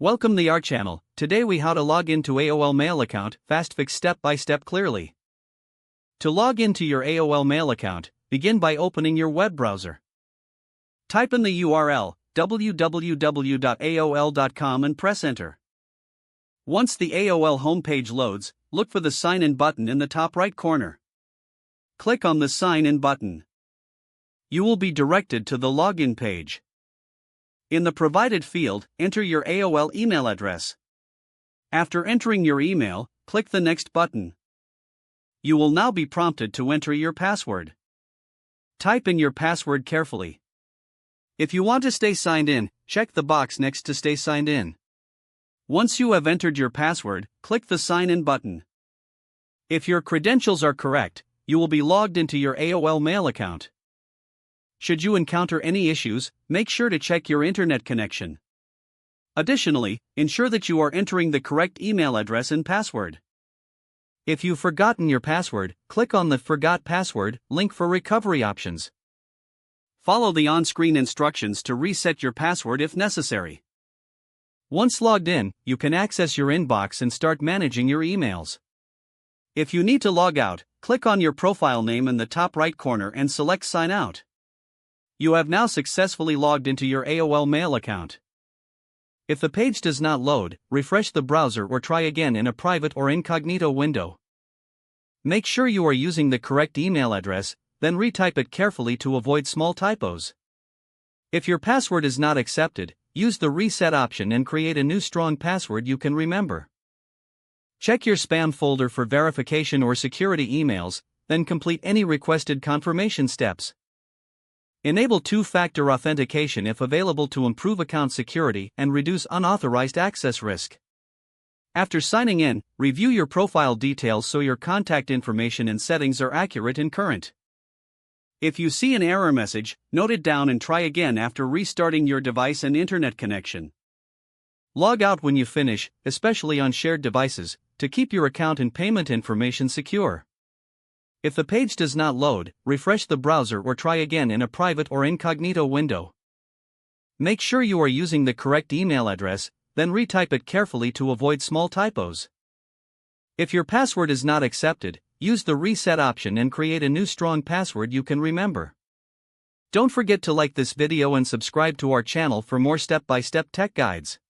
Welcome to our channel. Today we how to log into AOL Mail account, fast fix step by step clearly. To log into your AOL Mail account, begin by opening your web browser. Type in the URL www.aol.com and press enter. Once the AOL homepage loads, look for the sign in button in the top right corner. Click on the sign in button. You will be directed to the login page. In the provided field, enter your AOL email address. After entering your email, click the Next button. You will now be prompted to enter your password. Type in your password carefully. If you want to stay signed in, check the box next to Stay Signed In. Once you have entered your password, click the Sign In button. If your credentials are correct, you will be logged into your AOL Mail account. Should you encounter any issues, make sure to check your internet connection. Additionally, ensure that you are entering the correct email address and password. If you've forgotten your password, click on the Forgot Password link for recovery options. Follow the on-screen instructions to reset your password if necessary. Once logged in, you can access your inbox and start managing your emails. If you need to log out, click on your profile name in the top right corner and select Sign Out. You have now successfully logged into your AOL Mail account. If the page does not load, refresh the browser or try again in a private or incognito window. Make sure you are using the correct email address, then retype it carefully to avoid small typos. If your password is not accepted, use the reset option and create a new strong password you can remember. Check your spam folder for verification or security emails, then complete any requested confirmation steps. Enable two-factor authentication if available to improve account security and reduce unauthorized access risk. After signing in, review your profile details so your contact information and settings are accurate and current. If you see an error message, note it down and try again after restarting your device and internet connection. Log out when you finish, especially on shared devices, to keep your account and payment information secure. If the page does not load, refresh the browser or try again in a private or incognito window. Make sure you are using the correct email address, then retype it carefully to avoid small typos. If your password is not accepted, use the reset option and create a new strong password you can remember. Don't forget to like this video and subscribe to our channel for more step-by-step tech guides.